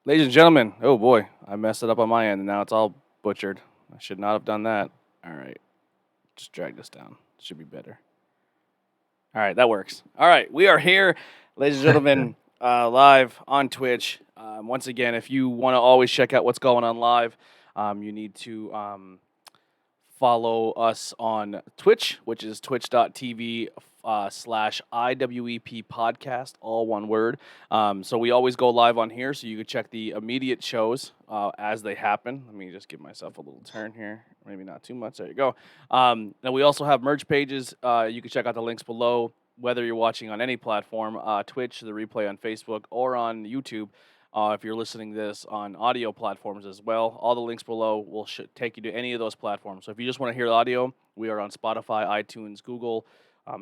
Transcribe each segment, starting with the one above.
Ladies and gentlemen, oh boy, I messed it up on my end and now it's all butchered. I should not have done that. All right, just drag this down. Should be better. All right, that works. All right, we are here, ladies and gentlemen, live on Twitch. Once again, if you want to always check out what's going on live, you need to follow us on Twitch, which is twitch.tv slash IwEP podcast, all one word. So we always go live on here, so you can check the immediate shows as they happen. Let me just give myself a little turn here. Maybe not too much. There you go. Now we also have merch pages. You can check out the links below, whether you're watching on any platform, Twitch, the replay on Facebook, or on YouTube. If you're listening to this on audio platforms as well, all the links below will take you to any of those platforms. So if you just want to hear the audio, we are on Spotify, iTunes, Google,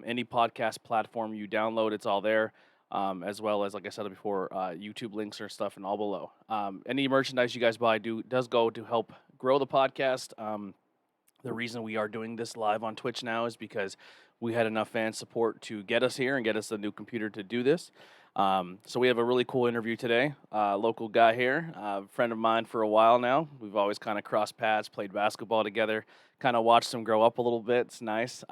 any podcast platform you download, it's all there. As well as, like I said before, YouTube links or stuff and all below. Any merchandise you guys buy does go to help grow the podcast. The reason we are doing this live on Twitch now is because we had enough fan support to get us here and get us a new computer to do this. So we have a really cool interview today. Local guy here, friend of mine for a while now. We've always kind of crossed paths, played basketball together, kind of watched him grow up a little bit. It's nice.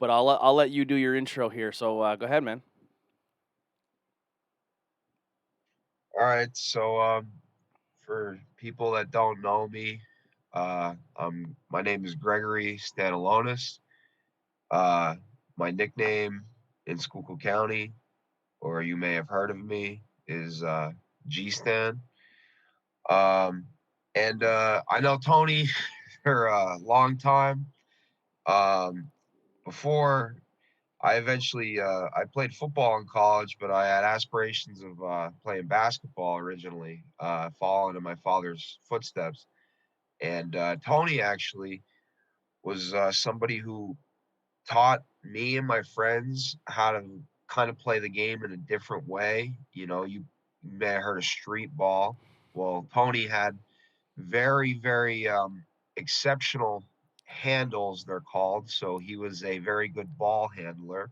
But I'll let you do your intro here. So go ahead, man. All right, so for people that don't know me, my name is Gregory Stanalonis. Uh, my nickname in Schuylkill County, or you may have heard of me, is G Stan. Um, and I know Tony for a long time. Um, Before I played football in college, but I had aspirations of playing basketball originally, following in my father's footsteps. And Tony actually was somebody who taught me and my friends how to kind of play the game in a different way. You may have heard of street ball. Well, Tony had very exceptional handles, they're called. So he was a very good ball handler,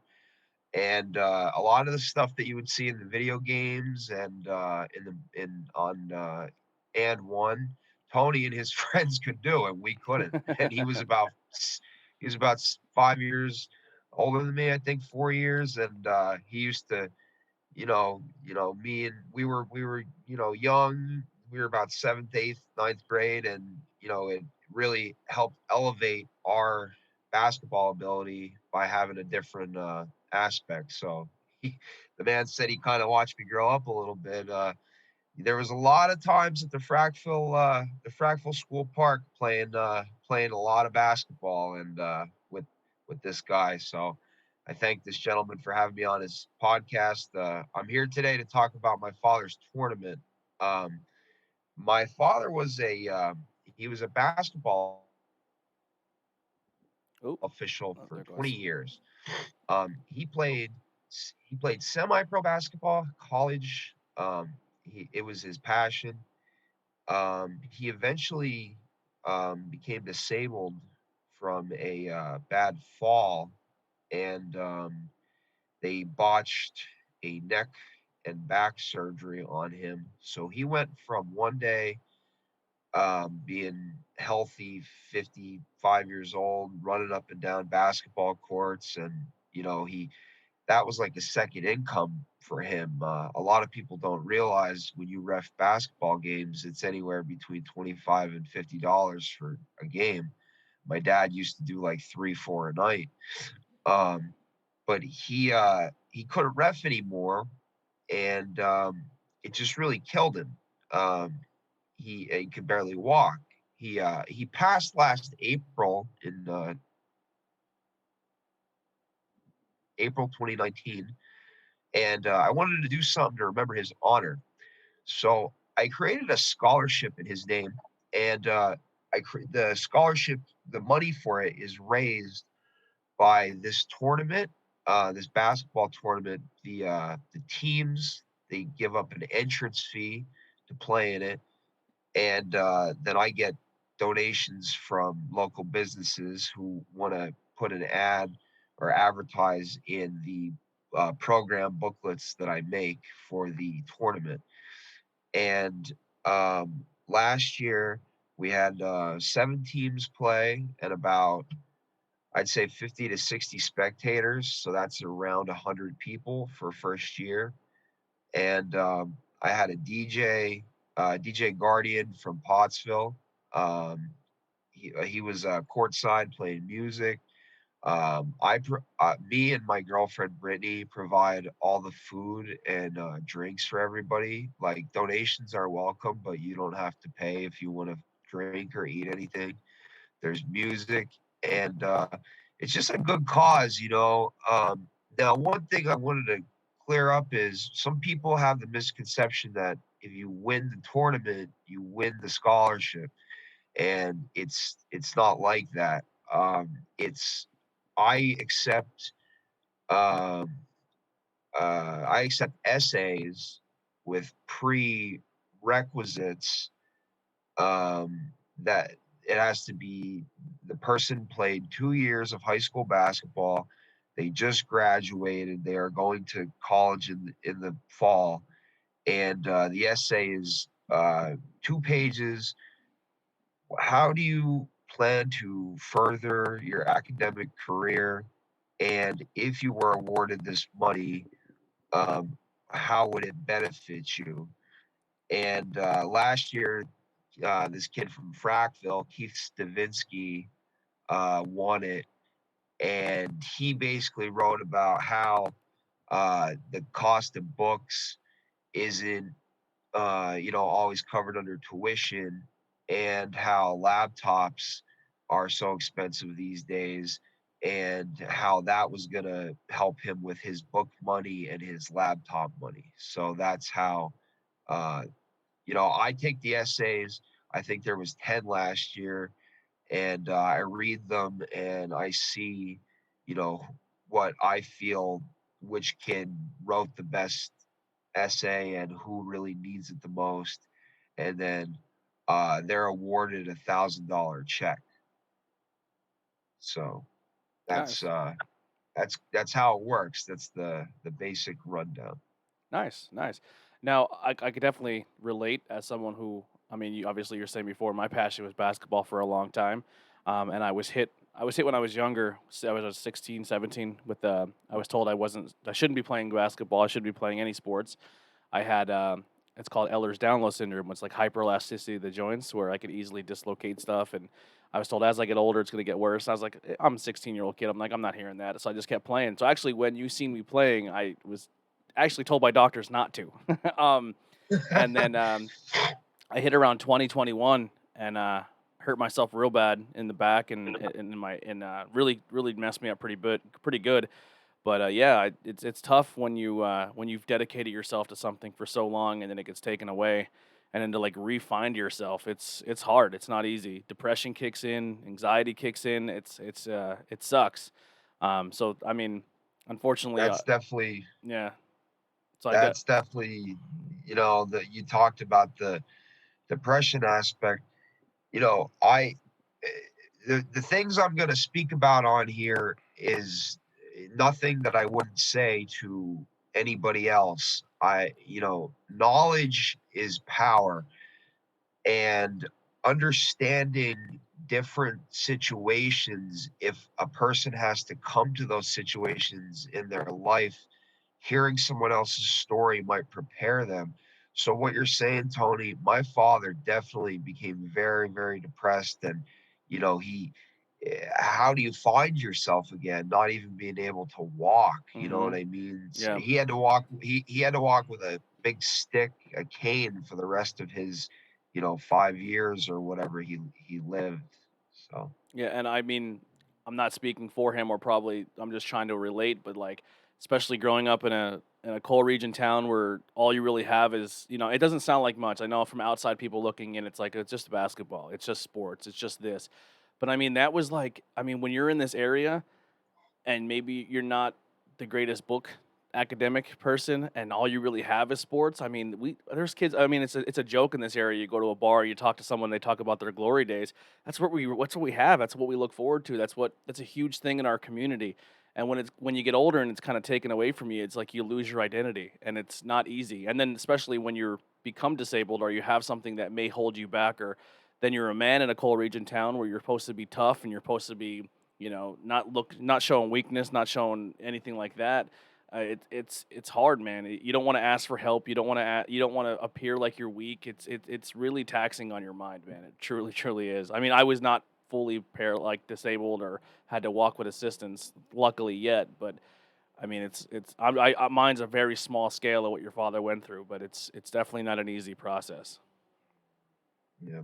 and a lot of the stuff that you would see in the video games and in the in on and one, Tony and his friends could do, and we couldn't. And he was about 5 years older than me, I think 4 years, and he used to, me and we were young. We were about seventh, eighth, ninth grade, and it really helped elevate our basketball ability by having a different aspect. So the man said he kind of watched me grow up a little bit. There was a lot of times at the Frackville School Park playing a lot of basketball and with this guy. So I thank this gentleman for having me on his podcast. I'm here today to talk about my father's tournament. Um, my father was a basketball official for 20 years. Oh, Um, oh, there it he goes. played he played semi-pro basketball, college. It was his passion. He eventually became disabled from a bad fall, and they botched a neck and back surgery on him. So he went from one day being healthy, 55 years old, running up and down basketball courts, and he that was like a second income for him. A lot of people don't realize when you ref basketball games, it's anywhere between $25 and $50 for a game. My dad used to do like 3, 4 a night. Um, but he couldn't ref anymore, and it just really killed him. Um, he could barely walk. He passed last April in April 2019, and I wanted to do something to remember his honor. So I created a scholarship in his name, and the scholarship, the money for it is raised by this tournament, this basketball tournament. The teams, they give up an entrance fee to play in it, and then I get donations from local businesses who want to put an ad or advertise in the program booklets that I make for the tournament. And last year we had 7 teams play and about, I'd say, 50 to 60 spectators. So that's around 100 people for first year. And I had a DJ, DJ Guardian from Pottsville. Um, he was courtside playing music. Me and my girlfriend Brittany provide all the food and drinks for everybody. Like donations are welcome, but you don't have to pay if you want to drink or eat anything. There's music, and it's just a good cause, you know. Now, one thing I wanted to clear up is some people have the misconception that if you win the tournament, you win the scholarship, and it's not like that. It's I accept um, I accept essays with prerequisites, that it has to be the person played 2 years of high school basketball. They just graduated. They are going to college in the fall, and the essay is 2 pages. How do you plan to further your academic career? And if you were awarded this money, um, how would it benefit you? And last year, this kid from Frackville, Keith Stavinsky, won it. And he basically wrote about how the cost of books isn't, always covered under tuition, and how laptops are so expensive these days, and how that was going to help him with his book money and his laptop money. So that's how, uh, I take the essays. I think there was 10 last year, and I read them and I see, you know, what I feel which kid wrote the best essay and who really needs it the most, and then they're awarded $1,000 check. So that's Nice. uh, that's how it works. That's the basic rundown. Nice, nice. Now, I could definitely relate as someone who, I mean, you obviously you're saying before, my passion was basketball for a long time, and I was hit. I was hit when I was younger. I was 16, 17. With I was told I shouldn't be playing basketball. I shouldn't be playing any sports. I had it's called Ehlers-Danlos syndrome. It's like hyperelasticity of the joints, where I could easily dislocate stuff. And I was told as I get older, it's going to get worse. I was like, I'm a 16-year-old kid. I'm like, I'm not hearing that. So I just kept playing. So actually, when you seen me playing, I was actually told by doctors not to. um, and then I hit around 2021 and hurt myself real bad in the back and in my and really messed me up pretty good. But yeah, it's tough when you've dedicated yourself to something for so long and then it gets taken away, and then to like re-find yourself, it's hard. It's not easy. Depression kicks in, anxiety kicks in. It sucks. So I mean, unfortunately, that's definitely yeah. So I de- that's definitely, that you talked about the depression aspect. I eh, the things I'm going to speak about on here is nothing that I wouldn't say to anybody else. Knowledge is power, and understanding different situations, if a person has to come to those situations in their life, hearing someone else's story might prepare them. So what you're saying, Tony, my father definitely became very, very depressed, and he how do you find yourself again, not even being able to walk? You know what Mhm. I mean? Yeah. He had to walk. He had to walk with a big stick, a cane, for the rest of his 5 years or whatever he lived. So Yeah, and I mean, I'm not speaking for him, or probably I'm just trying to relate, but like, especially growing up in a coal region town where all you really have is, it doesn't sound like much. I know from outside people looking in, it's like it's just basketball, it's just sports, it's just this. But I mean, that was like, I mean, when you're in this area and maybe you're not the greatest book academic person and all you really have is sports. I mean, there's kids, I mean, it's a joke in this area. You go to a bar, you talk to someone, they talk about their glory days. That's what we have. That's what we look forward to. That's a huge thing in our community. And when you get older and it's kind of taken away from you, it's like you lose your identity and it's not easy. And then especially when you're become disabled or you have something that may hold you back, or then you're a man in a coal region town where you're supposed to be tough and you're supposed to be, not showing weakness, not showing anything like that. It's hard, man. You don't want to ask for help. You don't want to appear like you're weak. It's really taxing on your mind, man. It truly is. I mean, I was not fully like disabled or had to walk with assistance, luckily yet, but I mean, mine's a very small scale of what your father went through, but it's definitely not an easy process. Yeah.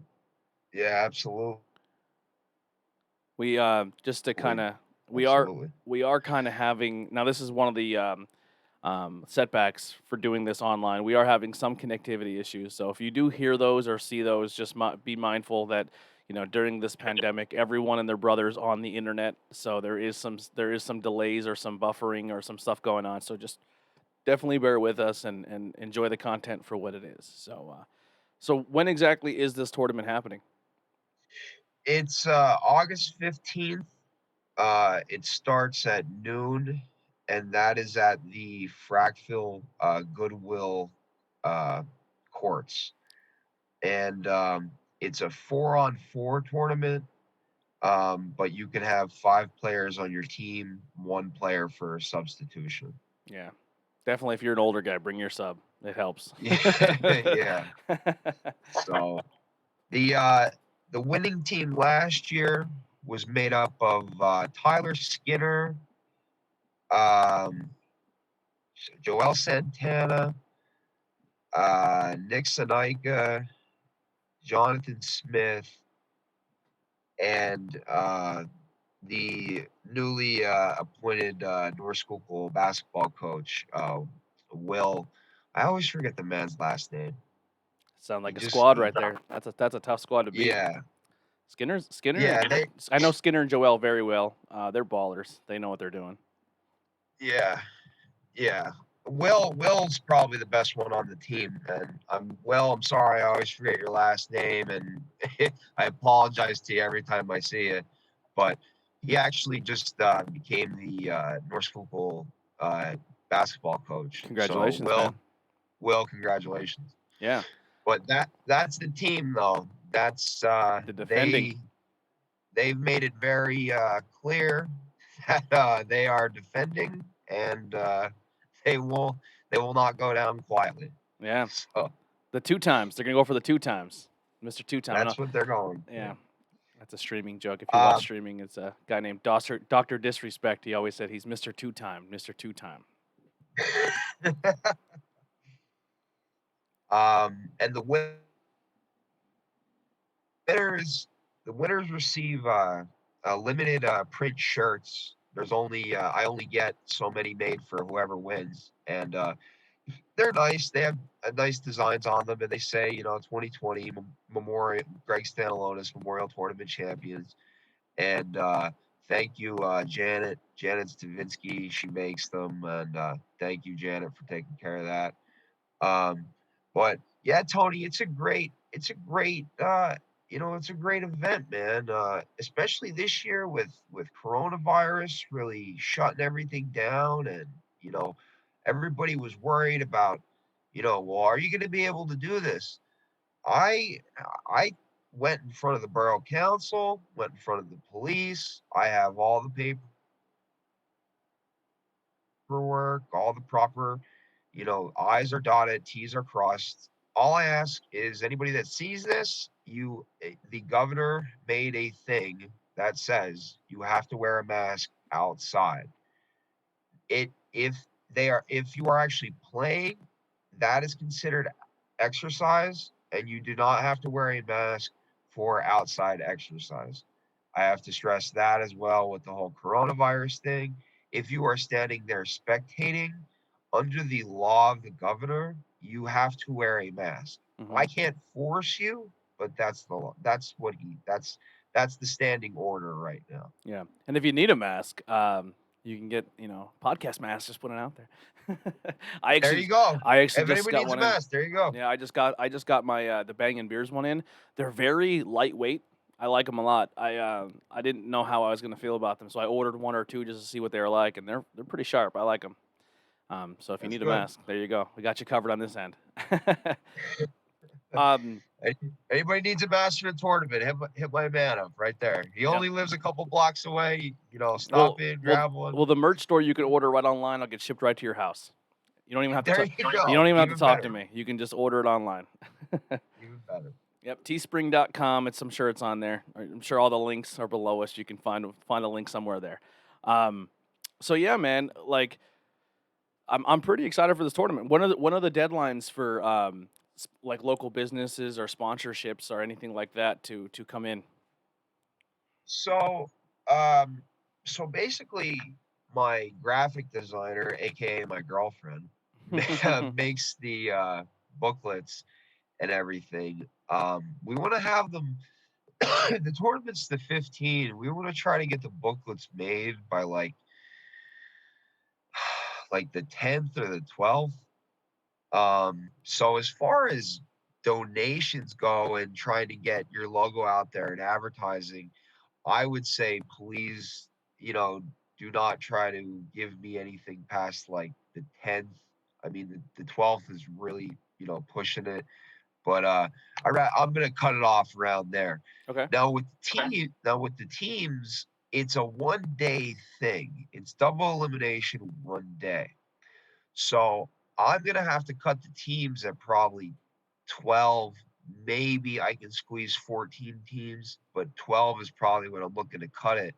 Yeah, absolutely. We just to kind of Absolutely. we are kind of having now. This is one of the setbacks for doing this online. We are having some connectivity issues, so if you do hear those or see those, just be mindful that during this pandemic, everyone and their brothers on the internet, so there is some delays or some buffering or some stuff going on. So just definitely bear with us and enjoy the content for what it is. So when exactly is this tournament happening? It's August 15th. It starts at noon, and that is at the Frackville Goodwill uh, courts. And it's a 4-on-4 tournament, but you can have 5 players on your team, 1 player for substitution. Yeah, definitely. If you're an older guy, bring your sub. It helps. Yeah. So the winning team last year was made up of Tyler Skinner, um, Joel Santana, Nick Sonika, Jonathan Smith, and the newly appointed North Schuylkill basketball coach, Will. I always forget the man's last name. Sound He like a just, squad right there. That's a tough squad to beat. yeah, Skinner. yeah, they, I know Skinner and Joel very well. They're ballers. They know what they're doing. yeah, yeah. Will's probably the best one on the team, and I'm sorry, I always forget your last name, and I apologize to you every time I see it. But he actually just became the North Schuylkill uh, basketball coach. So Congratulations, man. Will, congratulations. Yeah, But that's the team, though. That's the defending. they've made it very clear that they are defending, and they will they will not go down quietly. Yeah, So the 2 times. They're gonna go for the 2 times, Mister 2 Time. No, that's what they're going yeah, for. that's a streaming joke. If you watch Uh, streaming, it's a guy named Doctor Disrespect. He always said he's Mister 2 Time, Mister 2 Time. and winners the winners receive limited print shirts. There's only I only get so many made for whoever wins, and they're nice. They have nice designs on them, and they say 2020 Memorial Gregstanalonis Memorial Tournament champions. And thank you, Janet. Janet Stavinsky, she makes them, and thank you, Janet, for taking care of that. Um, but yeah, Tony, it's a great event, man. Especially this year with coronavirus really shutting everything down, and you know, everybody was worried about, well, are you going to be able to do this? I I went in front of the borough council, went in front of the police. I have all the paperwork, all the proper, I's are dotted, T's are crossed. All I ask is anybody that sees this, the governor made a thing that says you have to wear a mask outside. If you are actually playing, that is considered exercise, and you do not have to wear a mask for outside exercise. I have to stress that as well with the whole coronavirus thing. If you are standing there spectating, under the law of the governor, you have to wear a mask. Hmm. I can't force you, but that's the law. That's the standing order right now. Yeah, and if you need a mask, you can get podcast masks. Just put it out there. I There actually you go. I actually If just anybody got needs a one in. mask, there you go. Yeah, I just got my the Bang and Beers one in. They're very lightweight. I like them a lot. I didn't know how I was gonna feel about them, so I ordered one or two just to see what they were like, and they're pretty sharp. I like them. So if you That's need a good. mask, there you go. We got you covered on this end. um, Anybody needs a mask for the tournament, hit my man up right there. He yeah. only lives a couple blocks away. Stop Well, in, well, grab one. well, the merch store you can order right online. I'll get shipped right to your house. You don't even have to There talk. you You go. don't even have to Even talk to better. me. You can just order it online. Even better. Yep, teespring.com. I'm sure it's on there. I'm sure all the links are below us. You can find a link somewhere there. Um, so yeah, man, like I'm pretty excited for this tournament. One of the deadlines for like local businesses or sponsorships or anything like that to come in? So, um, so basically, my graphic designer, aka my girlfriend, makes the booklets and everything. We want to have them. The tournament's the 15. We want to try to get the booklets made by like the 10th or the 12th. So as far as donations go and trying to get your logo out there and advertising, I would say please, do not try to give me anything past like the 10th. I mean, the 12th is really, pushing it. But I'm gonna cut it off around there. Okay. Now with the teams, it's a 1 day thing. It's double elimination 1 day. So I'm gonna have to cut the teams at probably 12. Maybe I can squeeze 14 teams, but 12 is probably what I'm looking to cut it.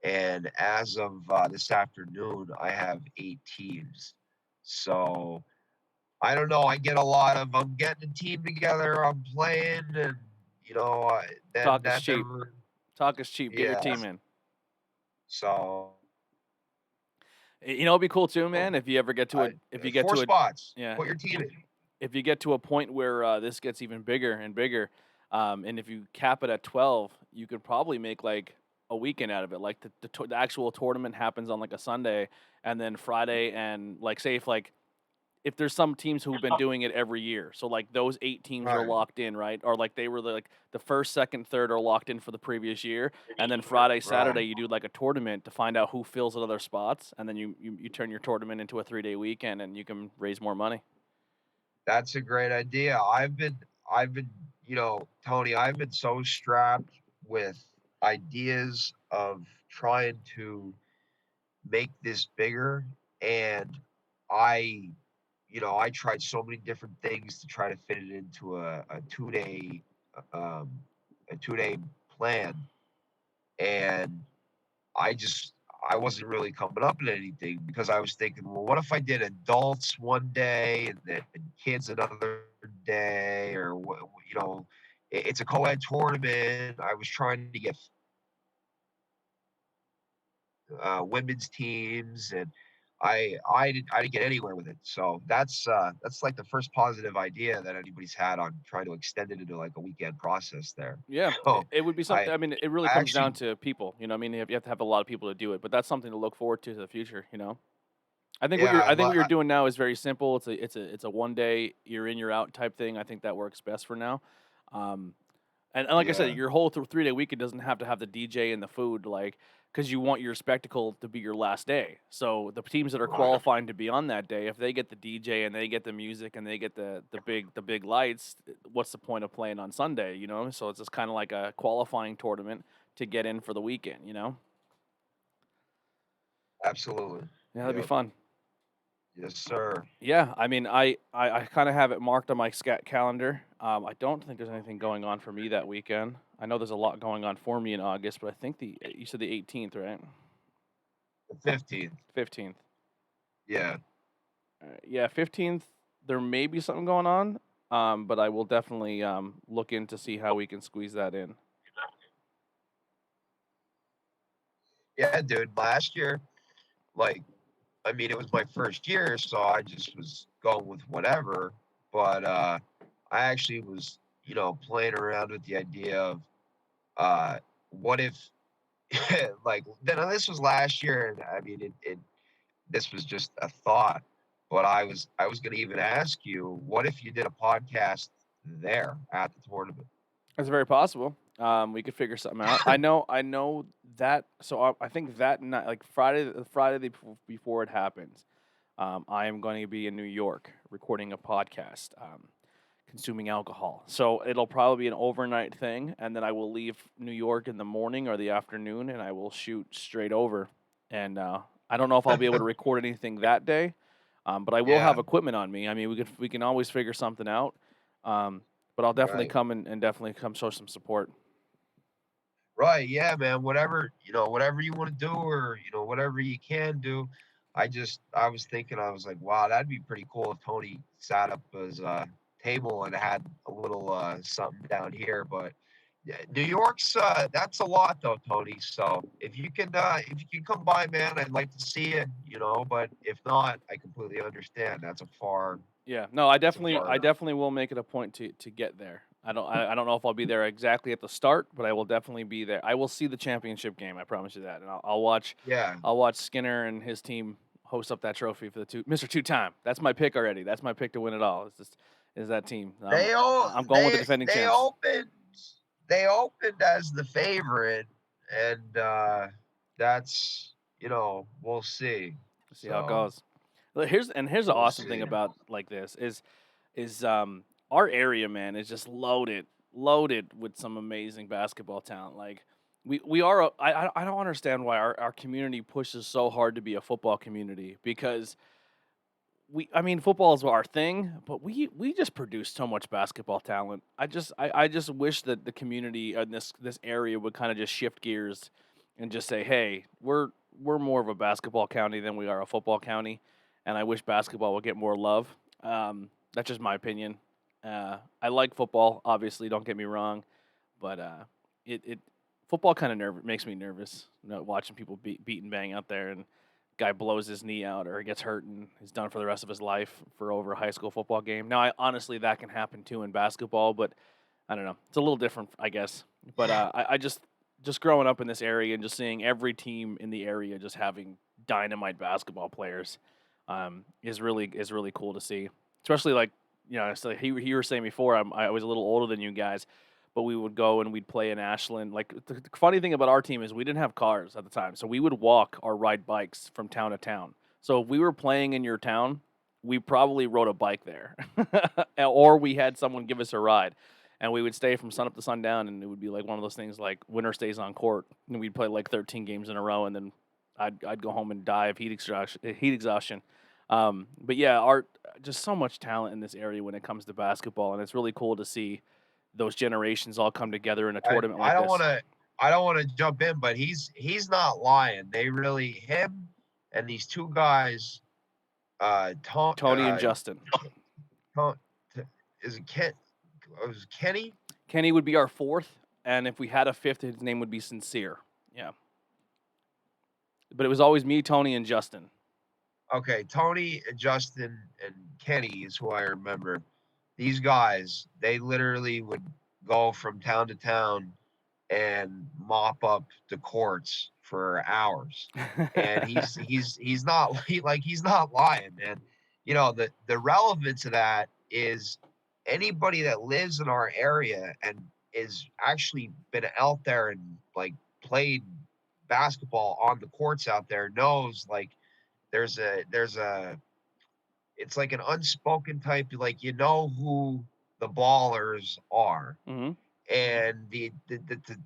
And as of this afternoon, I have 8 teams. So I don't know. I'm getting a team together, I'm playing, and then Talk is that cheap. never, Talk is cheap. Get your yeah. team in. So It'd be cool too, man. If you ever get to a, if you get 4 to a, spots. yeah, Put your team in. if you get to a point where this gets even bigger and bigger, and if you cap it at 12, you could probably make like a weekend out of it. Like the actual tournament happens on like a Sunday, and then Friday, and like say if there's some teams who've been doing it every year, so like those 8 teams are Right. locked in, right? Or like they were like the first, second, third are locked in for the previous year, and then Friday, Saturday Right. you do like a tournament to find out who fills at other spots, and then you turn your tournament into a 3-day weekend, and you can raise more money. That's a great idea. I've been, Tony, I've been so strapped with ideas of trying to make this bigger. And I, I tried so many different things to try to fit it into um, a 2 day plan. And I just, I wasn't really coming up with anything because I was thinking, well, what if I did adults 1 day and then kids another day, or it's a co-ed tournament. I was trying to get women's teams, and I didn't get anywhere with it. So that's like the first positive idea that anybody's had on trying to extend it into like a weekend process there. Yeah, So it would be something. I I mean, it really I comes down actually to people. I mean, you have to have a lot of people to do it, but that's something to look forward to the future. yeah I think what you're doing now is very simple. It's a 1 day you're in you're out type thing. I think that works best for now. Um, and like I said, yeah. your whole 3-day weekend doesn't have to have the DJ and the food, like because you want your spectacle to be your last day. So the teams that are Right. qualifying to be on that day, if they get the DJ and they get the music and they get the big lights, what's the point of playing on Sunday? So it's just kind of like a qualifying tournament to get in for the weekend. Absolutely. Yeah, that'd be Yep. fun. Yes, sir. Yeah, I mean, I kind of have it marked on my scat calendar. I don't think there's anything going on for me that weekend. I know there's a lot going on for me in August, but I think you said the 18th, right? The 15th. 15th. Yeah. Yeah, 15th. There may be something going on, but I will definitely look in to see how we can squeeze that in. Yeah, dude. Last year, like, I mean, it was my first year, so I just was going with whatever. But I actually was, playing around with the idea of uh, what if, like, then this was last year, and I mean, this was just a thought. But I was going to even ask you, what if you did a podcast there at the tournament? It's very possible. We could figure something out. I know that. So I think that night, like Friday, the Friday before it happens. I am going to be in New York recording a podcast, consuming alcohol. So it'll probably be an overnight thing, and then I will leave New York in the morning or the afternoon, and I will shoot straight over. And I don't know if I'll be able to record anything that day, but I will Yeah, have equipment on me. I mean, we can always figure something out. But I'll definitely right. come and definitely come show some support. Right, yeah, man. Whatever, whatever you want to do, or whatever you can do. I was thinking, I was like, wow, that'd be pretty cool if Tony sat up his table and had a little something down here. But yeah, New York's that's a lot though, Tony. So if you can come by, man, I'd like to see it. But if not, I completely understand. Yeah, no, It's a I far. definitely will make it a point to get there. I don't know if I'll be there exactly at the start, but I will definitely be there. I will see the championship game. I promise you that, and Yeah. I'll watch Skinner and his team host up that trophy for the Mr. Two Time. That's my pick already. That's my pick to win it all. It's just is that team. They o- I'm going with the they defending they champs. opened they opened as the favorite, and that's we'll see. See how it So goes. Look, here's the we'll awesome thing see. about like this is our area, man, is just loaded with some amazing basketball talent. Like we are I don't understand why our community pushes so hard to be a football community because I mean football is our thing, but we just produce so much basketball talent. I just wish that the community in this area would kind of just shift gears and just say, "Hey, we're more of a basketball county than we are a football county." And I wish basketball would get more love. That's just my opinion. I like football, obviously, don't get me wrong, but it football kind of makes me nervous, watching people beat and bang out there and guy blows his knee out or gets hurt and is done for the rest of his life for over a high school football game. Now, I honestly that can happen too in basketball, but I don't know. It's a little different, I guess. But I just growing up in this area and just seeing every team in the area just having dynamite basketball players is really cool to see. Especially like so he were saying before, I was a little older than you guys, but we would go and we'd play in Ashland. Like the funny thing about our team is we didn't have cars at the time, so we would walk or ride bikes from town to town. So if we were playing in your town, we probably rode a bike there, or we had someone give us a ride, and we would stay from sun up to sundown, and it would be like one of those things like winner stays on court, and we'd play like 13 games in a row, and then I'd go home and die of heat exhaustion. But yeah, art just so much talent in this area when it comes to basketball, and it's really cool to see those generations all come together in a I tournament I like don't this. want to I don't want to jump in, but he's not lying. They really him and these two guys, Tom, Tony and Justin. Tom, is it Ken? Was it Kenny? Kenny would be our fourth, and if we had a fifth, his name would be Sincere. Yeah, but it was always me, Tony, and Justin. Okay, Tony, Justin, and Kenny is who I remember. These guys, they literally would go from town to town and mop up the courts for hours. And he's not he's not lying, man. The relevance of that is anybody that lives in our area and is actually been out there and like played basketball on the courts out there knows like there's a it's like an unspoken type, like who the ballers are. hmm And the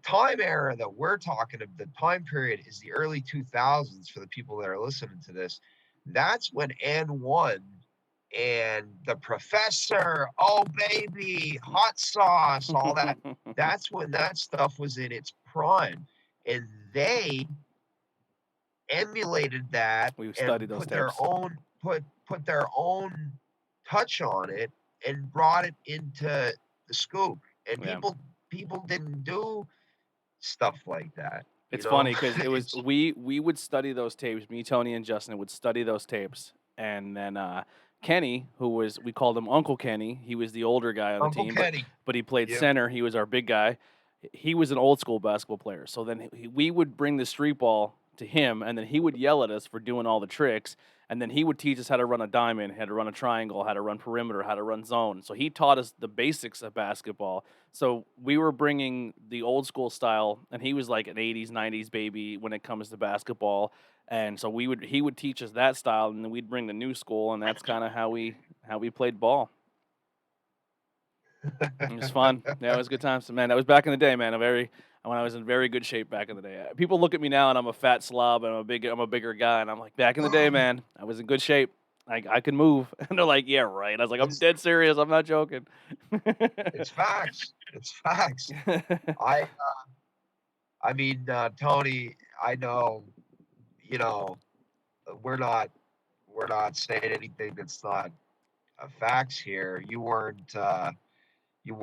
time era that we're talking of, the time period is the early 2000s for the people that are listening to this. That's when N1 and the professor, oh baby, hot sauce, all that. That's when that stuff was in its prime. And they emulated that we and studied those tapes. put their own touch on it and brought it into the scoop. And Yeah. people didn't do stuff like that, It's funny because it was It's we would study those tapes. Me, Tony, and Justin would study those tapes, and then Kenny, who was we called him Uncle Kenny. He was the older guy on the Uncle team, Kenny. but he played Yep. center. He was our big guy. He was an old school basketball player. So then we would bring the street ball to him, and then he would yell at us for doing all the tricks. And then he would teach us how to run a diamond, how to run a triangle, how to run perimeter, how to run zone. So he taught us the basics of basketball. So we were bringing the old school style, and he was like an 80s, 90s baby when it comes to basketball. And so he would teach us that style, and then we'd bring the new school, and that's kind of how we played ball. It was fun. Yeah, it was good times. Man, that was back in the day, man. When I was in very good shape back in the day. People look at me now, and I'm a fat slob, and I'm a bigger guy, and I'm like, back in the day, man, I was in good shape. I could move, and they're like, yeah, right. I was like, I'm It's dead serious. I'm not joking. it's facts. It's facts. I I mean, Tony, I know, you know, we're not we're not saying anything that's not facts here. You weren't how do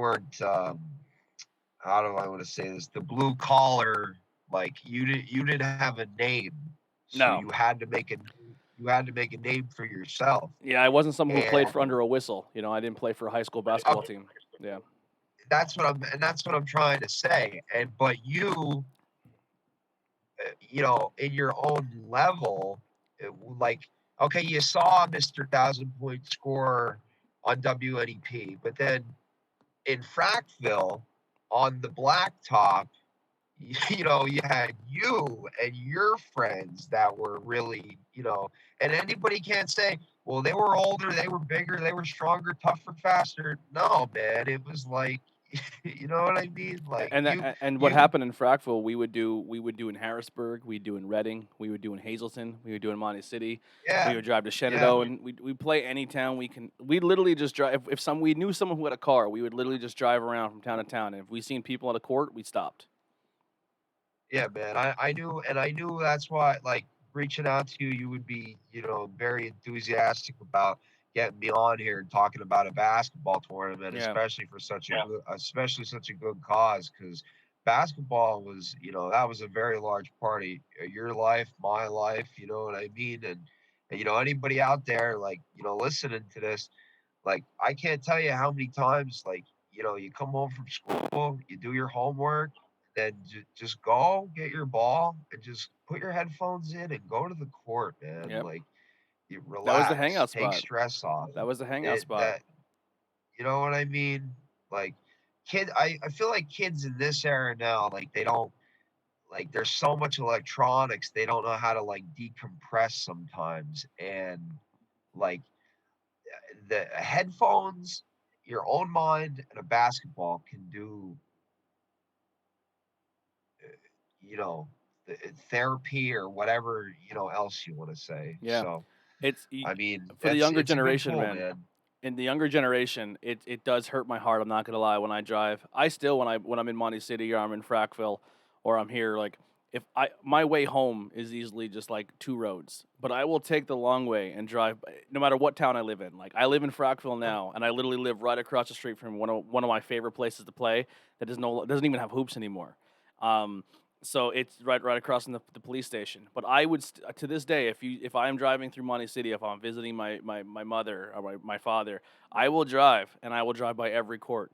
I want to say this? The blue collar, like you didn't have a name, so No, you had to make a name for yourself. yeah, I wasn't someone who played And for under a whistle. I didn't play for a high school basketball okay, team. Yeah, that's what I'm trying to say. And but you, in your own level, like, okay, you saw Mr. 1,000 point scorer on WNEP, but then in Frackville on the blacktop, you had you and your friends that were really, and anybody can't say, well, they were older, they were bigger, they were stronger, tougher, faster. No, man, it was like, you know what I mean? Like and what you, happened in Frackville, we would do in Harrisburg, we'd do in Reading, we would do in Hazelton, we would do in Monte City, we yeah, would drive to yeah, Shenandoah, and we play any town we can. We literally just drive. If some we knew someone who had a car, we would literally just drive around from town to town, and if we seen people at a court, we stopped. yeah, man. I knew that's why, like, reaching out to you, you would be, very enthusiastic about getting me on here and talking about a basketball tournament, Yeah, especially such a good cause, because basketball was, that was a very large part of your life, my life, you know what I mean? And anybody out there, like, listening to this, like, I can't tell you how many times, like, you come home from school, you do your homework, then just go get your ball and just put your headphones in and go to the court, man. yep. Like, you That was the relax, hangout take spot. stress off. That was the hangout It spot. that You know what I mean? Like, I feel like kids in this era now, like, they don't, like, there's so much electronics, they don't know how to, like, decompress sometimes. And, like, the headphones, your own mind, and a basketball can do, you know, therapy or whatever, else you want to say. Yeah, So, it's I mean, for the younger it's a good generation, tool, man. man. In the younger generation, it does hurt my heart. I'm not gonna lie. When I drive, I still when I'm in Monte City or I'm in Frackville or I'm here, like if I my way home is easily just like two roads, but I will take the long way and drive no matter what town I live in. Like I live in Frackville now, and I literally live right across the street from one of my favorite places to play that doesn't even have hoops anymore. Um, so it's right across from the police station. But I would to this day, if I am driving through Monte City, if I'm visiting my mother or my father, I will drive and I will drive by every court,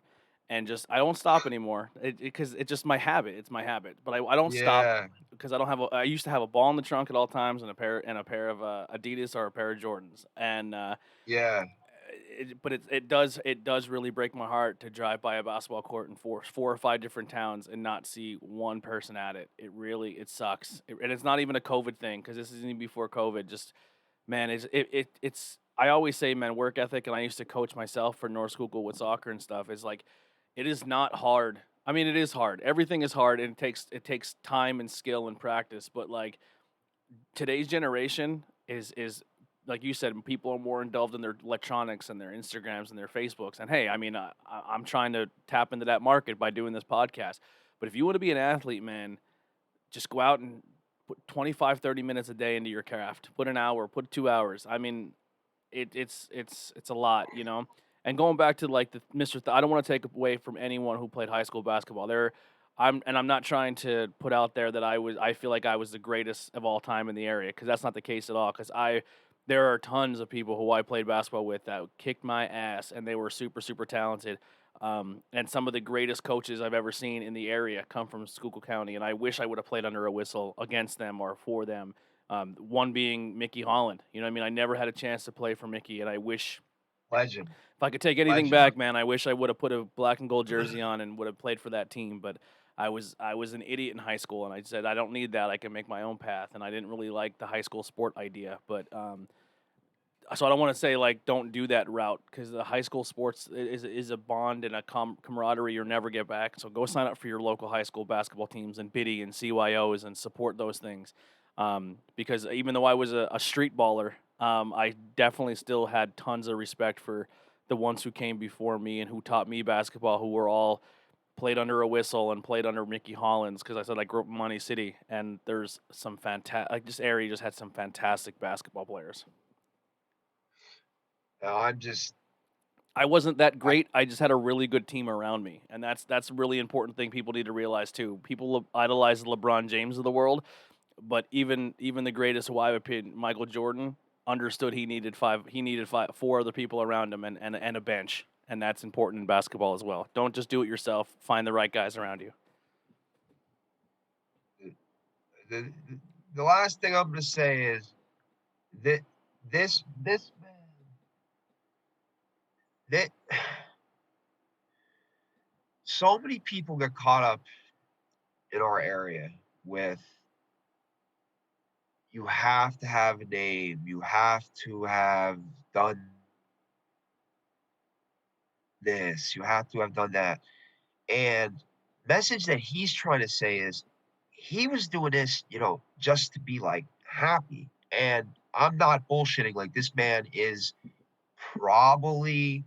and just I don't stop anymore. Because it's just my habit. It's my habit. But I don't stop Yeah, because I don't have I used to have a ball in the trunk at all times and a pair of Adidas or a pair of Jordans, and yeah, it does really break my heart to drive by a basketball court in four or five different towns and not see one person at it. It sucks, and it's not even a COVID thing because this isn't even before COVID. Just man, it's I always say, man, work ethic, and I used to coach myself for North Schuylkill with soccer and stuff. Is like it is not hard. I mean, it is hard. Everything is hard, and it takes time and skill and practice. But like today's generation is like you said, people are more involved in their electronics and their Instagrams and their Facebooks. And hey, I mean, I'm trying to tap into that market by doing this podcast. But if you want to be an athlete, man, just go out and put 25, 30 minutes a day into your craft. Put an hour, put 2 hours. I mean, it's a lot, you know. And going back to like the I don't want to take away from anyone who played high school basketball. I'm not trying to put out there that I feel like I was the greatest of all time in the area because that's not the case at all. Because there are tons of people who I played basketball with that kicked my ass and they were super talented. And some of the greatest coaches I've ever seen in the area come from Schuylkill County, and I wish I would have played under a whistle against them or for them. One being Mickey Holland. You know what I mean? I never had a chance to play for Mickey, and I wish legend, if I could take anything legend. back, man, I wish I would have put a black and gold jersey on and would have played for that team. But I was an idiot in high school, and I said I don't need that. I can make my own path, and I didn't really like the high school sport idea. But so I don't want to say like don't do that route because the high school sports is a bond and a camaraderie you'll never get back. So go sign up for your local high school basketball teams and biddy and CYOs and support those things. Because even though I was a street baller, I definitely still had tons of respect for the ones who came before me and who taught me basketball, who were all played under a whistle and played under Mickey Hollins. Because I said I grew up in Monty City, and there's some fantastic. Like this area just had some fantastic basketball players. I'm just, I wasn't that I, great. I just had a really good team around me, and that's a really important thing people need to realize too. People idolize the LeBron James of the world, but even the greatest IwEP, Michael Jordan, understood he needed four other people around him and a bench, and that's important in basketball as well. Don't just do it yourself. Find the right guys around you. the, the last thing I'm going to say is that this man, that so many people get caught up in our area with you have to have a name, you have to have done this, you have to have done that. And message that he's trying to say is he was doing this, just to be like happy. And I'm not bullshitting. Like this man is probably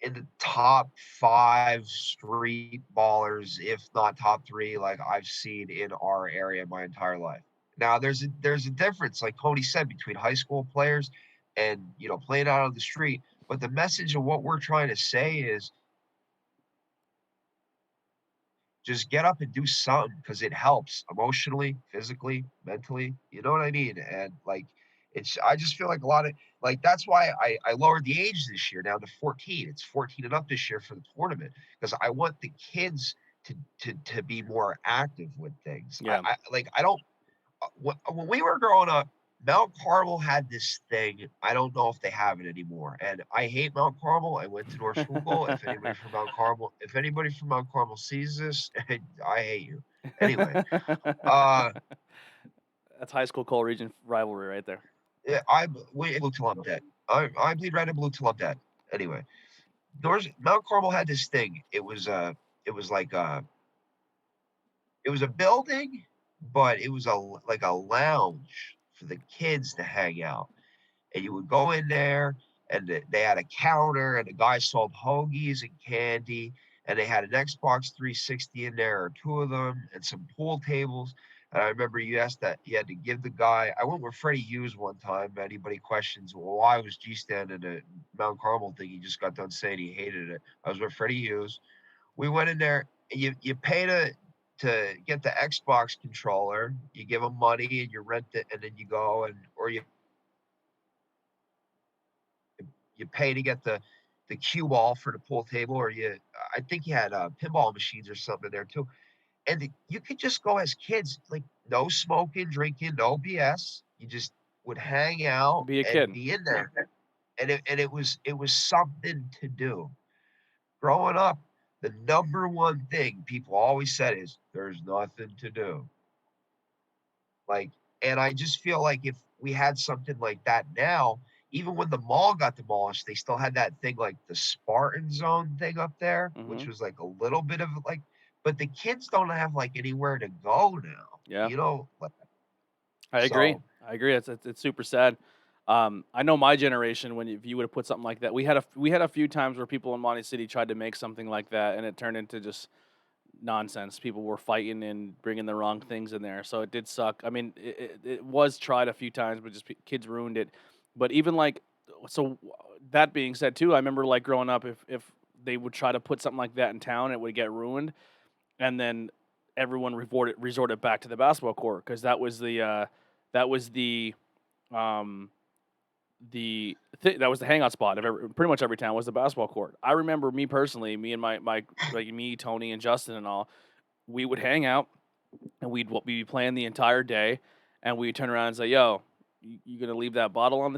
in the top 5 street ballers, if not top 3, like I've seen in our area my entire life. Now there's a difference, like Tony said, between high school players and playing out on the street. But the message of what we're trying to say is just get up and do something because it helps emotionally, physically, mentally. You know what I mean? And like, I just feel like a lot of like that's why I lowered the age this year down to 14. It's 14 and up this year for the tournament because I want the kids to be more active with things. Yeah. I don't when we were growing up, Mount Carmel had this thing. I don't know if they have it anymore. And I hate Mount Carmel. I went to North Schuylkill. If anybody from Mount Carmel sees this, I hate you. Anyway, uh, That's high school coal region rivalry right there. yeah, we blue till I'm dead. I bleed red and blue till I'm dead. Anyway, Mount Carmel had this thing. It was like it was a building, but it was like a lounge for the kids to hang out. And you would go in there, and they had a counter, and the guy sold hoagies and candy, and they had an Xbox 360 in there, or 2 of them, and some pool tables. And I remember you asked that you had to give the guy. I went with Freddie Hughes one time. Anybody questions, well, why was G Stan in a Mount Carmel thing? He just got done saying he hated it. I was with Freddie Hughes. We went in there. And you pay to get the Xbox controller. You give them money and you rent it, and then you go or you pay to get the cue ball for the pool table, or I think you had pinball machines or something there too. And you could just go as kids, like no smoking, drinking, no BS. You just would hang out Be a and kid. be in there, and it was something to do. Growing up, the number one thing people always said is there's nothing to do. Like, and I just feel like if we had something like that now, even when the mall got demolished, they still had that thing like the Spartan Zone thing up there, Hmm. which was like a little bit of like, but the kids don't have like anywhere to go now, Yeah. like, I agree. so I agree. It's super sad. I know my generation when if you would have put something like that, we had a few times where people in Monty City tried to make something like that, and it turned into just nonsense. People were fighting and bringing the wrong things in there, so it did suck. I mean, it was tried a few times, but just kids ruined it. But even like so, that being said, too, I remember like growing up, if they would try to put something like that in town, it would get ruined, and then everyone resorted back to the basketball court because that was um, that was the hangout spot of pretty much every town was the basketball court. I remember me personally, me and my like me, Tony, and Justin and all, we would hang out and we'd be playing the entire day, and we'd turn around and say, "Yo, you gonna leave that bottle on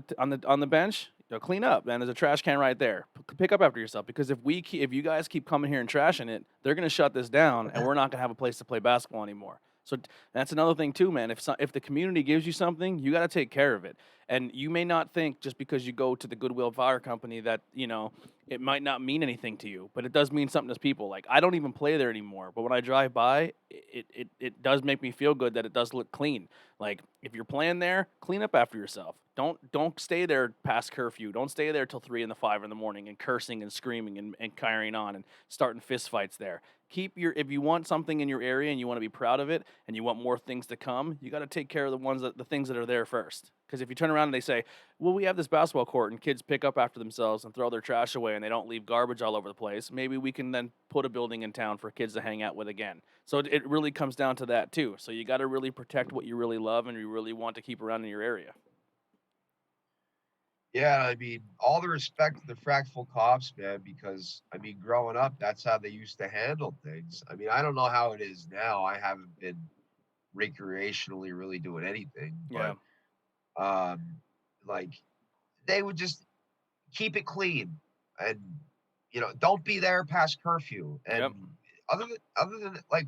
the bench? clean up, man. There's a trash can right there. Pick up after yourself, because if you guys keep coming here and trashing it, they're gonna shut this down, and we're not gonna have a place to play basketball anymore. So that's another thing too, man. If the community gives you something, you got to take care of it. And you may not think just because you go to the Goodwill Fire Company that it might not mean anything to you, but it does mean something to people. Like, I don't even play there anymore, but when I drive by, it does make me feel good that it does look clean. Like, if you're playing there, clean up after yourself. Don't stay there past curfew. Don't stay there till 3 and the 5 in the morning and cursing and screaming and carrying on and starting fist fights there. If you want something in your area and you want to be proud of it and you want more things to come, you got to take care of the things that are there first. Because if you turn around and they say, well, we have this basketball court and kids pick up after themselves and throw their trash away and they don't leave garbage all over the place, maybe we can then put a building in town for kids to hang out with again. So it really comes down to that too. So you got to really protect what you really love and you really want to keep around in your area. Yeah, I mean, all the respect to the Fractal Cops, man, because I mean, growing up, that's how they used to handle things. I mean, I don't know how it is now. I haven't been recreationally really doing anything, but Yeah. um, like they would just keep it clean and don't be there past curfew. And Yep. other than like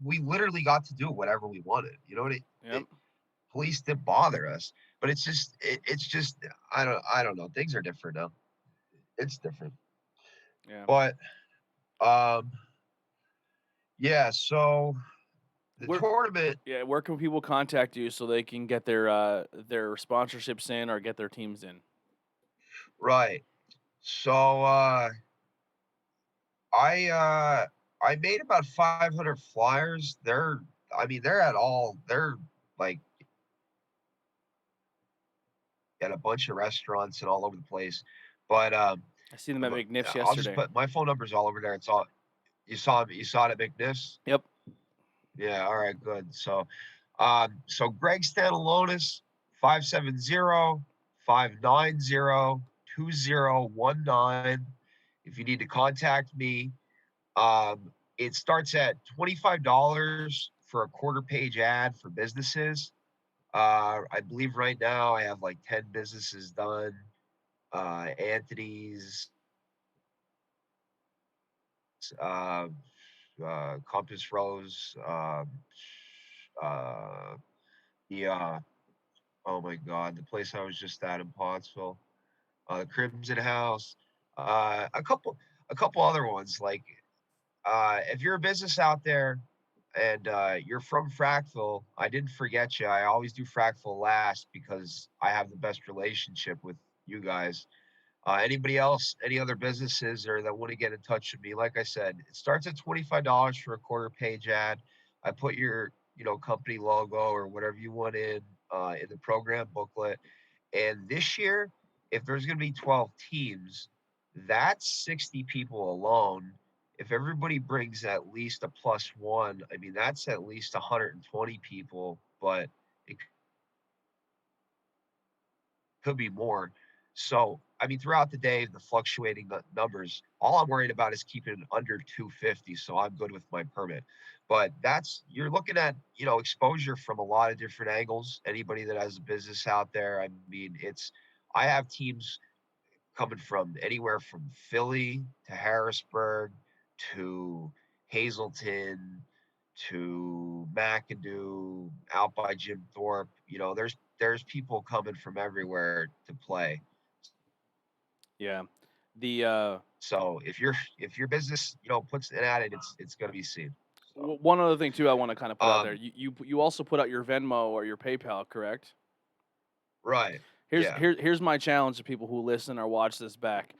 we literally got to do whatever we wanted. You know what Yep. police didn't bother us, but it's just I don't know. Things are different now. It's different. Yeah. But um yeah, so the Where tournament, Yeah, where can people contact you so they can get their sponsorships in or get their teams in? right. So I made about 500 flyers. They're like at a bunch of restaurants and all over the place. But I seen them at McNiff's I'll just yesterday. put my phone number's all over there. It's all you saw it at McNiff's? Yep. Yeah, all right, good. So Gregstanalonis 570-590-2019. If you need to contact me, it starts at $25 for a quarter page ad for businesses. I believe right now I have like 10 businesses done. Anthony's, uh, Compass Rose, uh, the oh my God, the place I was just at in Pottsville, the Crimson House, a couple other ones. Like, if you're a business out there and you're from Frackville, I didn't forget you. I always do Frackville last because I have the best relationship with you guys. Anybody else, any other businesses or that want to get in touch with me, like I said, it starts at $25 for a quarter page ad. I put your, company logo or whatever you want in the program booklet. And this year, if there's going to be 12 teams, that's 60 people alone. If everybody brings at least a plus one, I mean, that's at least 120 people, but it could be more. So, I mean, throughout the day, the fluctuating numbers, all I'm worried about is keeping it under 250. So I'm good with my permit. But you're looking at, exposure from a lot of different angles. Anybody that has a business out there, I mean, I have teams coming from anywhere from Philly to Harrisburg to Hazleton to McAdoo, out by Jim Thorpe. There's people coming from everywhere to play. Yeah. The So if your business puts an ad in, it's going to be seen. So One other thing too I want to kind of put out there. um You also put out your Venmo or your PayPal, correct? right, Here's yeah, here here's my challenge to people who listen or watch this back.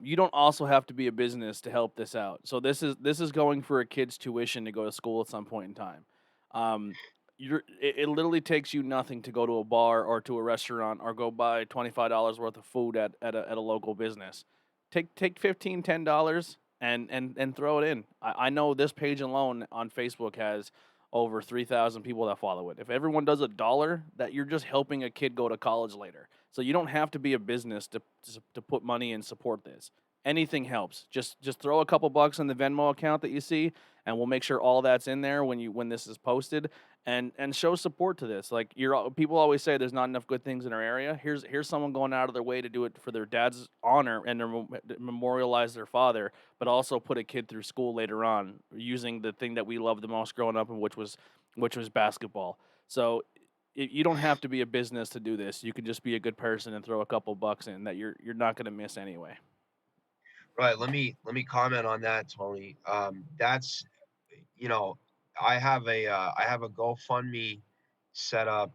You don't also have to be a business to help this out. So this is going for a kid's tuition to go to school at some point in time. Um, it literally takes you nothing to go to a bar or to a restaurant or go buy $25 worth of food at a local business. Take 15, $10 and throw it in. I know this page alone on Facebook has over 3,000 people that follow it. If everyone does $1, that you're just helping a kid go to college later. So you don't have to be a business to put money and support this. Anything helps. Just throw a couple bucks in the Venmo account that you see, and we'll make sure all that's in there when this is posted. and show support to this. Like people always say there's not enough good things in our area. Here's someone going out of their way to do it for their dad's honor and to memorialize their father, but also put a kid through school later on using the thing that we loved the most growing up, and which was basketball. So you don't have to be a business to do this. You can just be a good person and throw a couple bucks in that you're not going to miss anyway. Right. Let me comment on that, Tony. That's you know, I have a GoFundMe set up,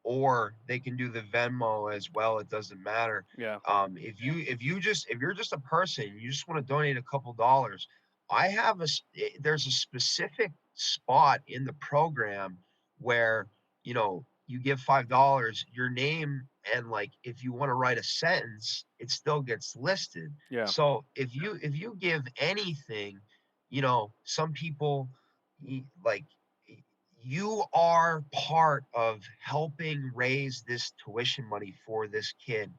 or they can do the Venmo as well. It doesn't matter. Yeah. If you're just a person, you just want to donate a couple dollars. There's a specific spot in the program where you give $5, your name, and like if you want to write a sentence, it still gets listed. Yeah. So if you give anything, some people like you are part of helping raise this tuition money for this kid,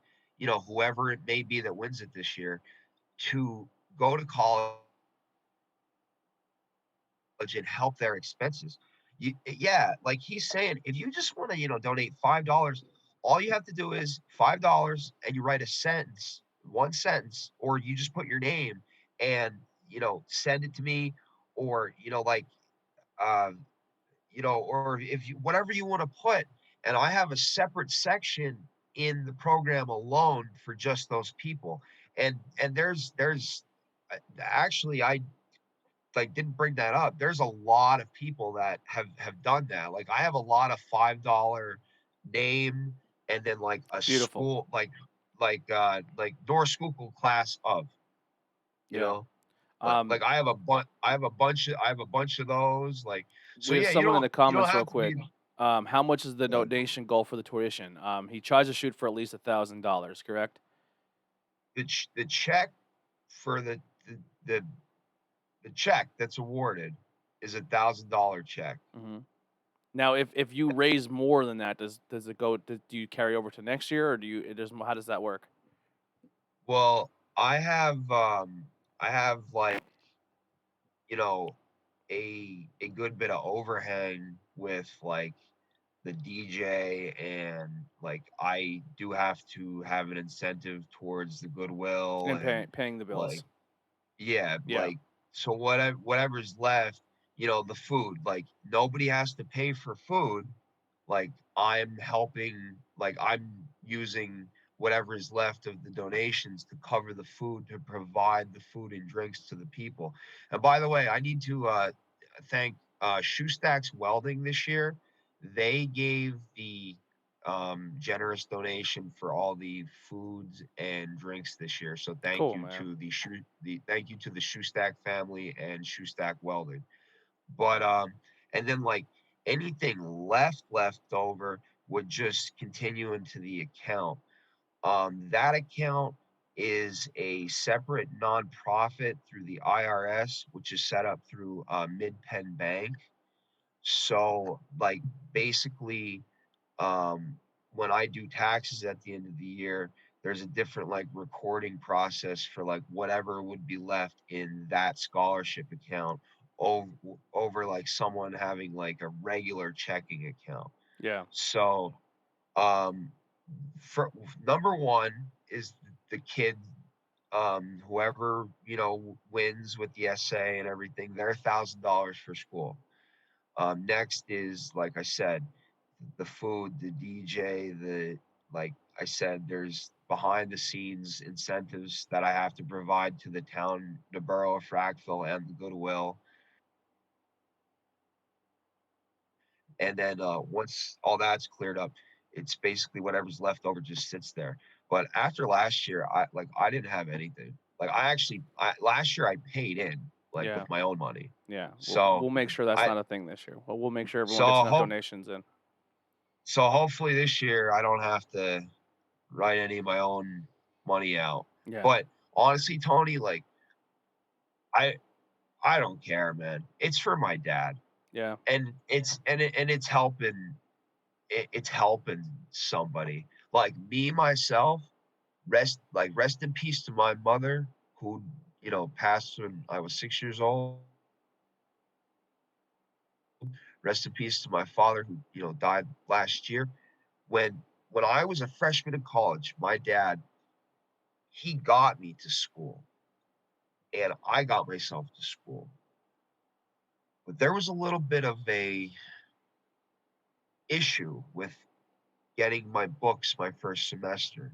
whoever it may be that wins it this year, to go to college and help their expenses. Yeah, like he's saying, if you just want to, donate $5, all you have to do is $5 and you write a sentence, one sentence, or you just put your name and, send it to me, or, uh, or if you whatever you want to put. And I have a separate section in the program alone for just those people. And there's actually I like didn't bring that up. There's a lot of people that have done that. Like I have a lot of $5 name, and then like a Beautiful. school like Door Schuylkill class of, you Yeah. know. Like Um, I have a bunch of those, like, so we have yeah, someone in the you don't comments real have to be. quick. How much is the donation goal for the tuition? He tries to shoot for at least $1,000, correct? The check for the the check that's awarded is $1,000 check. Hmm. Now, if you raise more than that, does it go? Do you carry over to next year, or do you? It does. How does that work? Well, I have like, you know, a good bit of overhang with like the DJ, and like I do have to have an incentive towards the goodwill, And and paying the like, bills. yeah, Yeah. like, so whatever's left, the food, like nobody has to pay for food. Like I'm helping, like I'm using whatever is left of the donations to cover the food, to provide the food and drinks to the people. And by the way, I need to thank Shoe Stacks Welding this year. They gave the generous donation for all the foods and drinks this year. So Cool, man. thank you to the Shoe Stack family and Shoe Stack Welding. But and then like anything left over would just continue into the account. That account is a separate nonprofit through the IRS, which is set up through Mid Penn Bank. So like basically, when I do taxes at the end of the year, there's a different like recording process for like whatever would be left in that scholarship account over, over like someone having like a regular checking account. Yeah. So, um, for number one is the kid, whoever wins with the essay and everything, they're $1,000 for school. Next is, like I said, the food, the DJ, like I said, there's behind the scenes incentives that I have to provide to the town, the borough of Frackville, and the Goodwill. And then once all that's cleared up, it's basically whatever's left over just sits there. But after last year, I didn't have anything. Like last year I paid in like Yeah. with my own money. Yeah. So We'll make sure that's I not a thing this year. Well, we'll make sure everyone gets so enough hope donations in. so hopefully this year I don't have to write any of my own money out. Yeah. But honestly, Tony, like I I don't care, man. It's for my dad, Yeah. and it's helping. It's helping somebody like me myself. Rest in peace to my mother, who passed when I was 6 years old. Rest in peace to my father who, died last year. When when I was a freshman in college, my dad, he got me to school and I got myself to school. But there was a little bit of a issue with getting my books my first semester.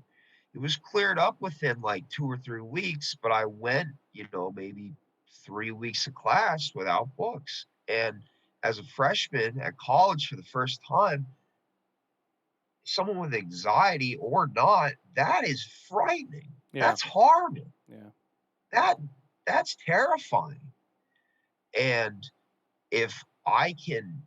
It was cleared up within like 2 or 3 weeks, but I went, maybe 3 weeks of class without books. And as a freshman at college for the first time, someone with anxiety or not, that is frightening. Yeah. That's horrible. Yeah. That that's terrifying. And if I can,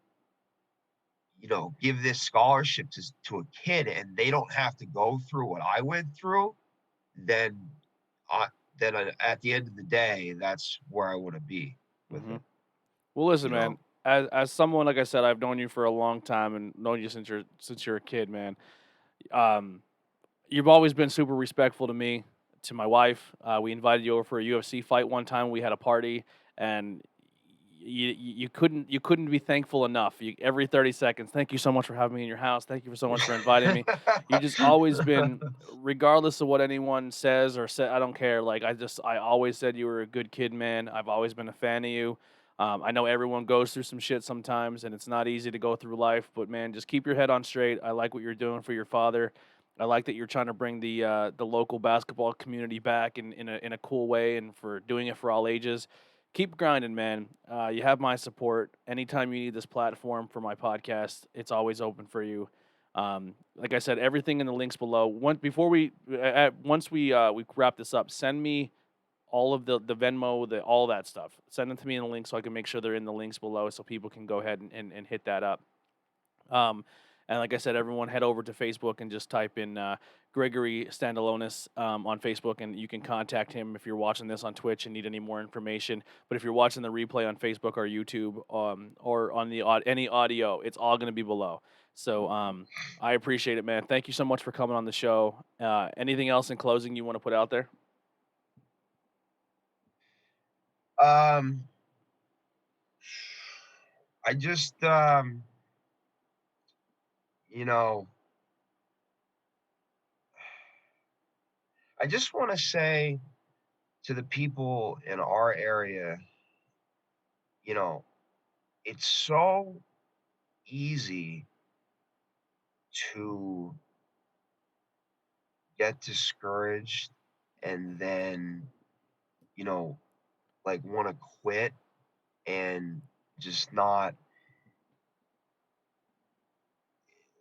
give this scholarship to a kid and they don't have to go through what I went through, then I at the end of the day, that's where I wanna be with Hmm. it, Well, listen, you man. know? As someone, like I said, I've known you for a long time and known you since you're a kid, man. Um, you've always been super respectful to me, to my wife. We invited you over for a UFC fight one time. We had a party, and you couldn't be thankful enough. Every 30 seconds, thank you so much for having me in your house. Thank you so much for inviting me. You just always been, regardless of what anyone says or say, I don't care. Like I always said you were a good kid, man. I've always been a fan of you. I know everyone goes through some shit sometimes, and it's not easy to go through life. But man, just keep your head on straight. I like what you're doing for your father. I like that you're trying to bring the local basketball community back in a cool way, and for doing it for all ages. Keep grinding, man. You have my support. Anytime you need this platform for my podcast, it's always open for you. Like I said, everything in the links below. Once we wrap this up, send me all of the Venmo, all that stuff. Send them to me in the link so I can make sure they're in the links below, so people can go ahead and hit that up. Um, and like I said, everyone head over to Facebook and just type in Gregory Stanalonis on Facebook, and you can contact him if you're watching this on Twitch and need any more information. But if you're watching the replay on Facebook or YouTube or on any audio, it's all going to be below. So I appreciate it, man. Thank you so much for coming on the show. Anything else in closing you want to put out there? Um, I just, you know, I just wanna say to the people in our area, you know, it's so easy to get discouraged and then, you know, like, wanna quit and just not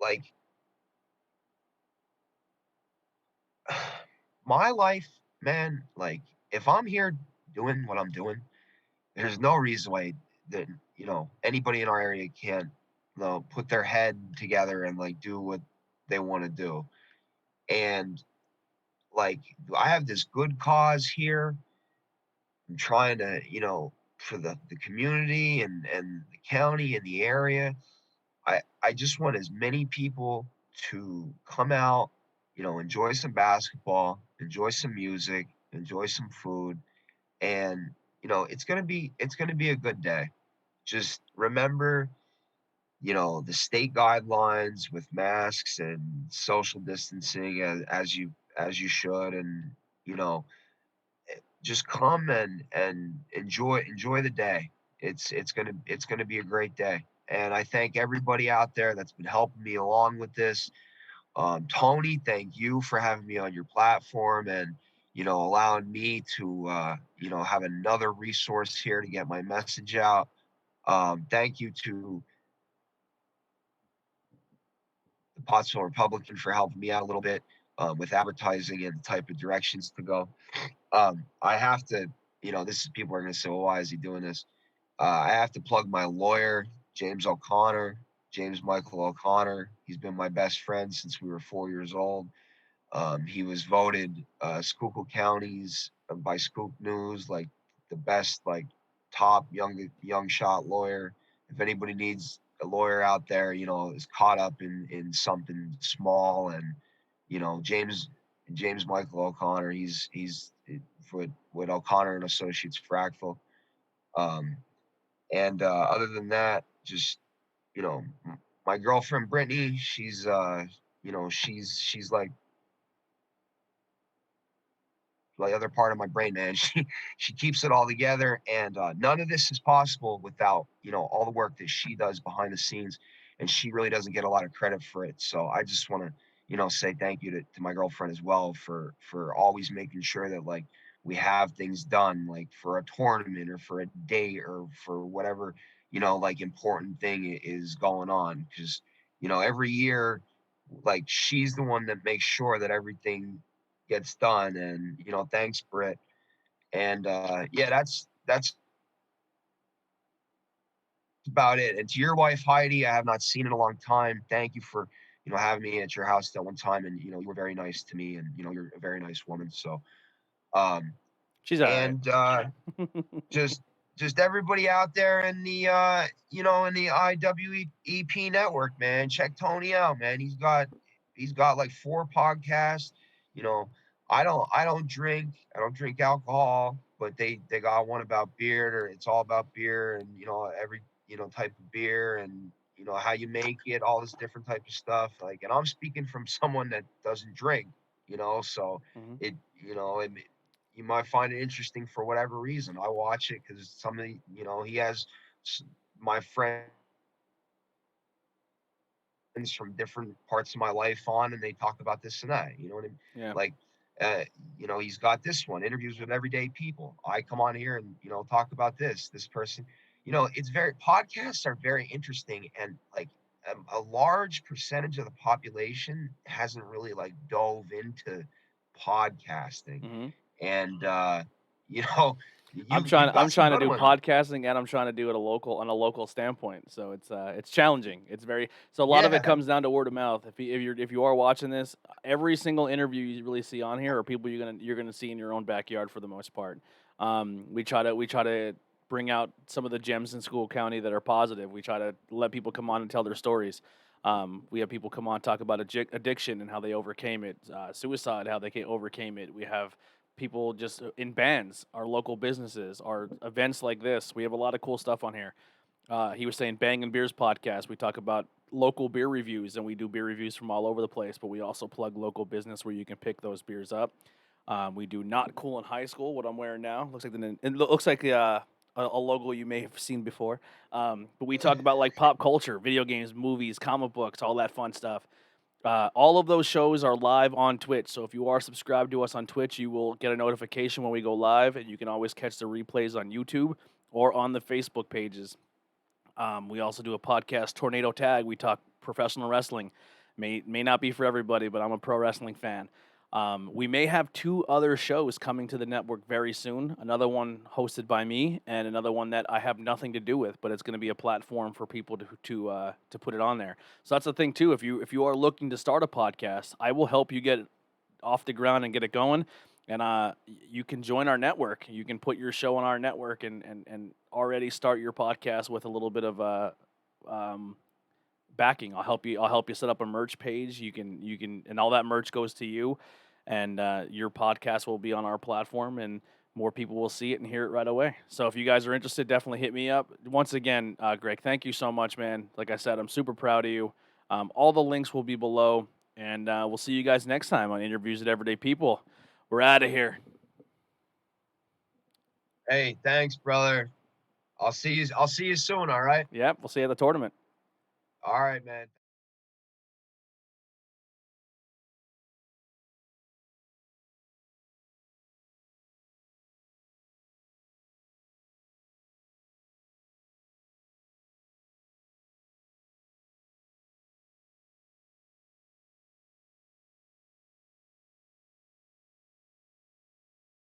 like, my life, man, like, if I'm here doing what I'm doing, there's no reason why that, anybody in our area can't, put their head together and, like, do what they wanna do, and, like, I have this good cause here. I'm trying to, for the community and the county and the area. I just want as many people to come out, enjoy some basketball, enjoy some music, enjoy some food, and it's gonna be a good day. Just remember, the state guidelines with masks and social distancing as you should, and you know just come and enjoy the day. It's gonna be a great day. And I thank everybody out there that's been helping me along with this. Tony, thank you for having me on your platform and allowing me to have another resource here to get my message out. Thank you to the Pottsville Republican for helping me out a little bit with advertising and the type of directions to go. I have to, this is people are going to say, well, why is he doing this? I have to plug my lawyer, James O'Connor, James Michael O'Connor. He's been my best friend since we were 4 years old. He was voted Schuylkill County's by Scoop News like the best like top young shot lawyer. If anybody needs a lawyer out there, is caught up in something small, and James Michael O'Connor, he's with O'Connor and Associates Fractal. Um, and other than that, just you know, my girlfriend Brittany, she's she's like other part of my brain, man. She keeps it all together, and none of this is possible without all the work that she does behind the scenes, and she really doesn't get a lot of credit for it. So I just want to say thank you to my girlfriend as well for always making sure that like we have things done like for a tournament or for a date or for whatever like important thing is going on because every year like she's the one that makes sure that everything gets done. And thanks, Britt. And yeah, that's about it. And to your wife Heidi, I have not seen in a long time. Thank you for having me at your house that one time, and you were very nice to me, and you're a very nice woman. So um She's all right. and just just everybody out there in the in the IwEP network, man. Check Tony out, man. He's got like 4 podcasts. You know, I don't drink. I don't drink alcohol, but they got one about beer, or it's all about beer and every type of beer and how you make it, all this different type of stuff. Like, and I'm speaking from someone that doesn't drink, so Mhm. it it you might find it interesting for whatever reason. I watch it because somebody, he has my friends from different parts of my life on, and they talk about this and that. You know what I mean? Yeah. Like, uh, he's got this one interviews with everyday people. I come on here and talk about this person. It's very podcasts are very interesting, and like a large percentage of the population hasn't really like dove into podcasting, Mhm. and you know I'm you've got some trying to good do ones. podcasting, and I'm trying to do it on a local standpoint. So it's challenging. It's very so a lot of it Yeah. comes down to word of mouth. If you are watching this, every single interview you really see on here are people you're gonna see in your own backyard for the most part. We try to bring out some of the gems in School County that are positive. We try to let people come on and tell their stories. We have people come on talk about addiction and how they overcame it, suicide, how they overcame it. We have people just in bands, our local businesses, our events like this. We have a lot of cool stuff on here. He was saying Bang and Beers podcast. We talk about local beer reviews, and we do beer reviews from all over the place. But we also plug local business where you can pick those beers up. We do Not Cool in High School. What I'm wearing now looks like a logo you may have seen before. But we talk about like pop culture, video games, movies, comic books, all that fun stuff. All of those shows are live on Twitch. So if you are subscribed to us on Twitch, you will get a notification when we go live, and you can always catch the replays on YouTube or on the Facebook pages. We also do a podcast, Tornado Tag. We talk professional wrestling. May not be for everybody, but I'm a pro wrestling fan. We may have 2 other shows coming to the network very soon. Another one hosted by me, and another one that I have nothing to do with, but it's going to be a platform for people to put it on there. So that's the thing too. If you are looking to start a podcast, I will help you get it off the ground and get it going. And you can join our network. You can put your show on our network and already start your podcast with a little bit of um, backing. I'll help you set up a merch page. You can and all that merch goes to you, and your podcast will be on our platform, and more people will see it and hear it right away. So if you guys are interested, definitely hit me up. Once again, Greg, thank you so much, man. Like I said, I'm super proud of you. All the links will be below, and we'll see you guys next time on Interviews with Everyday People. We're out of here. Hey, thanks, brother. I'll see you soon. All right. Yep, we'll see you at the tournament. All right, man.